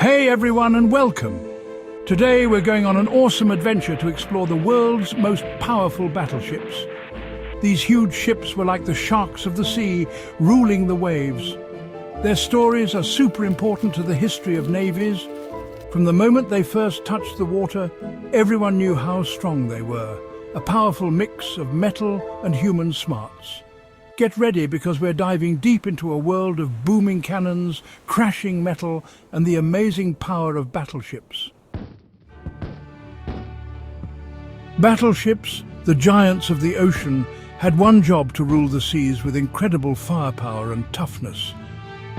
Hey everyone and welcome! Today we're going on an awesome adventure to explore the world's most powerful battleships. These huge ships were like the sharks of the sea, ruling the waves. Their stories are super important to the history of navies. From the moment they first touched the water, everyone knew how strong they were, a powerful mix of metal and human smarts. Get ready because we're diving deep into a world of booming cannons, crashing metal, and the amazing power of battleships. Battleships, the giants of the ocean, had one job to rule the seas with incredible firepower and toughness.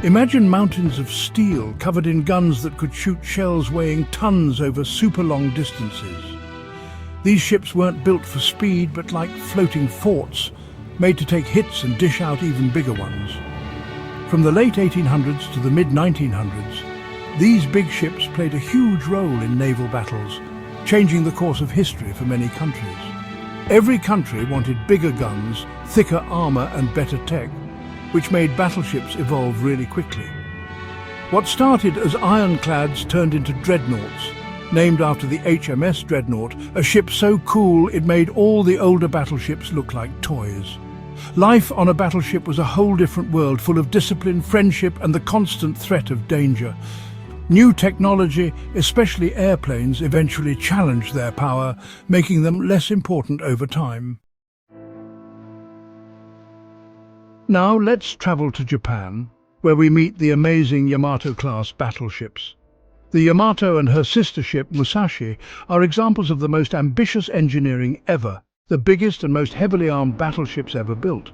Imagine mountains of steel covered in guns that could shoot shells weighing tons over super long distances. These ships weren't built for speed but like floating forts, made to take hits and dish out even bigger ones. From the late 1800s to the mid-1900s, these big ships played a huge role in naval battles, changing the course of history for many countries. Every country wanted bigger guns, thicker armor and better tech, which made battleships evolve really quickly. What started as ironclads turned into dreadnoughts, named after the HMS Dreadnought, a ship so cool it made all the older battleships look like toys. Life on a battleship was a whole different world, full of discipline, friendship, and the constant threat of danger. New technology, especially airplanes, eventually challenged their power, making them less important over time. Now let's travel to Japan, where we meet the amazing Yamato-class battleships. The Yamato and her sister ship Musashi are examples of the most ambitious engineering ever, the biggest and most heavily armed battleships ever built.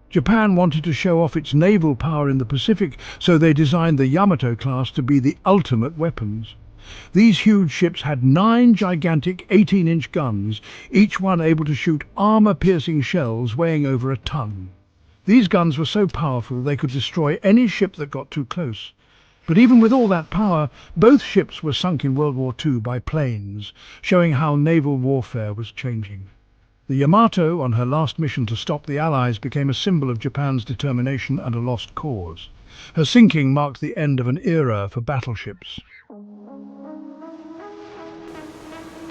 Japan wanted to show off its naval power in the Pacific, so they designed the Yamato-class to be the ultimate weapons. These huge ships had 9 gigantic 18-inch guns, each one able to shoot armor-piercing shells weighing over a ton. These guns were so powerful they could destroy any ship that got too close. But even with all that power, both ships were sunk in World War II by planes, showing how naval warfare was changing. The Yamato, on her last mission to stop the Allies, became a symbol of Japan's determination and a lost cause. Her sinking marked the end of an era for battleships.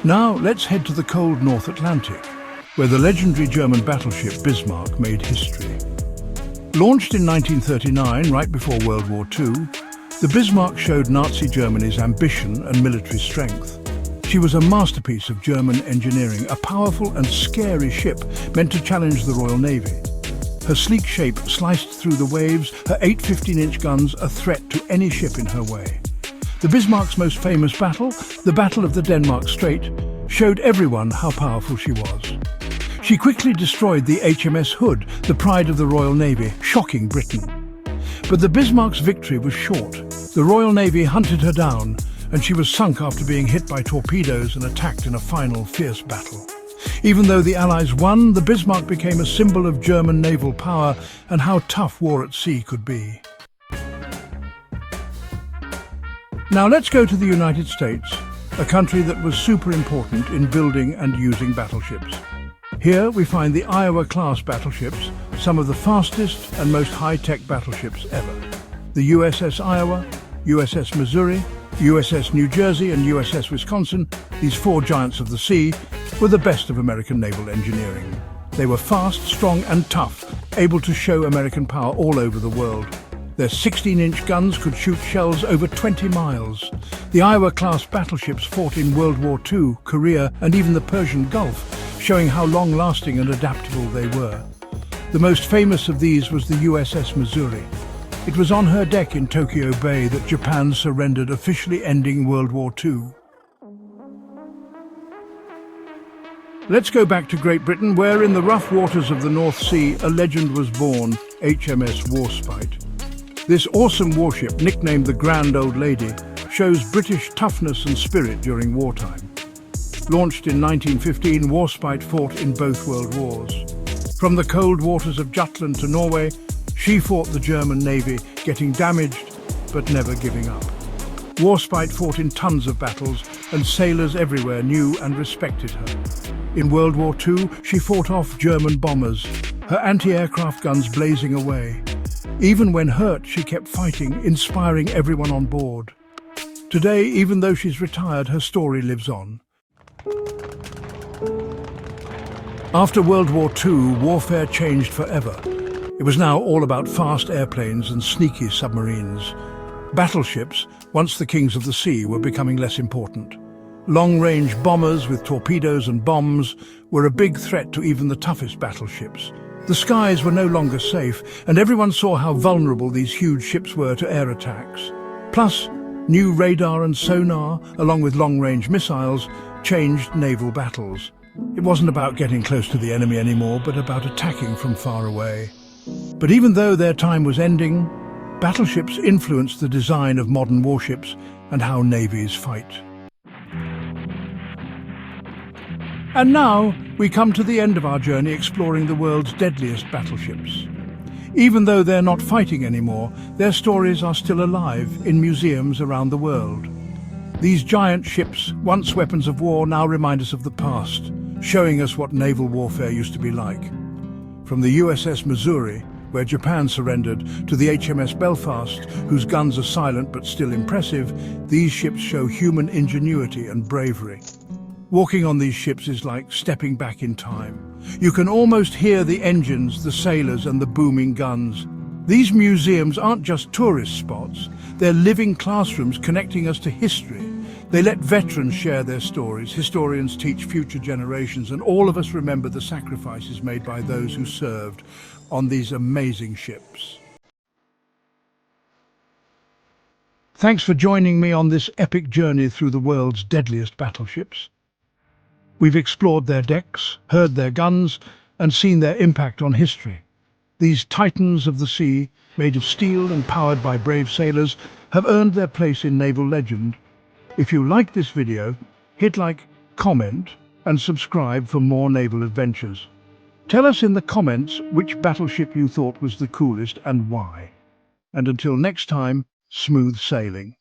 Now let's head to the cold North Atlantic, where the legendary German battleship Bismarck made history. Launched in 1939, right before World War II, the Bismarck showed Nazi Germany's ambition and military strength. She was a masterpiece of German engineering, a powerful and scary ship meant to challenge the Royal Navy. Her sleek shape sliced through the waves, her 8 15-inch guns a threat to any ship in her way. The Bismarck's most famous battle, the Battle of the Denmark Strait, showed everyone how powerful she was. She quickly destroyed the HMS Hood, the pride of the Royal Navy, shocking Britain. But the Bismarck's victory was short. The Royal Navy hunted her down, and she was sunk after being hit by torpedoes and attacked in a final fierce battle. Even though the Allies won, the Bismarck became a symbol of German naval power and how tough war at sea could be. Now let's go to the United States, a country that was super important in building and using battleships. Here we find the Iowa-class battleships, some of the fastest and most high-tech battleships ever. The USS Iowa, USS Missouri, USS New Jersey and USS Wisconsin, these 4 giants of the sea, were the best of American naval engineering. They were fast, strong and tough, able to show American power all over the world. Their 16-inch guns could shoot shells over 20 miles. The Iowa-class battleships fought in World War II, Korea and even the Persian Gulf, showing how long-lasting and adaptable they were. The most famous of these was the USS Missouri. It was on her deck in Tokyo Bay that Japan surrendered, officially ending World War II. Let's go back to Great Britain, where in the rough waters of the North Sea, a legend was born, HMS Warspite. This awesome warship, nicknamed the Grand Old Lady, shows British toughness and spirit during wartime. Launched in 1915, Warspite fought in both world wars. From the cold waters of Jutland to Norway, she fought the German Navy, getting damaged but never giving up. Warspite fought in tons of battles, and sailors everywhere knew and respected her. In World War II, she fought off German bombers, her anti-aircraft guns blazing away. Even when hurt, she kept fighting, inspiring everyone on board. Today, even though she's retired, her story lives on. After World War II, warfare changed forever. It was now all about fast airplanes and sneaky submarines. Battleships, once the kings of the sea, were becoming less important. Long-range bombers with torpedoes and bombs were a big threat to even the toughest battleships. The skies were no longer safe, and everyone saw how vulnerable these huge ships were to air attacks. Plus, new radar and sonar, along with long-range missiles, changed naval battles. It wasn't about getting close to the enemy anymore, but about attacking from far away. But even though their time was ending, battleships influenced the design of modern warships and how navies fight. And now we come to the end of our journey exploring the world's deadliest battleships. Even though they're not fighting anymore, their stories are still alive in museums around the world. These giant ships, once weapons of war, now remind us of the past, showing us what naval warfare used to be like. From the USS Missouri, where Japan surrendered, to the HMS Belfast, whose guns are silent but still impressive, these ships show human ingenuity and bravery. Walking on these ships is like stepping back in time. You can almost hear the engines, the sailors, and the booming guns. These museums aren't just tourist spots, they're living classrooms connecting us to history. They let veterans share their stories, historians teach future generations, and all of us remember the sacrifices made by those who served on these amazing ships. Thanks for joining me on this epic journey through the world's deadliest battleships. We've explored their decks, heard their guns, and seen their impact on history. These titans of the sea, made of steel and powered by brave sailors, have earned their place in naval legend. If you liked this video, hit like, comment, and subscribe for more naval adventures. Tell us in the comments which battleship you thought was the coolest and why. And until next time, smooth sailing.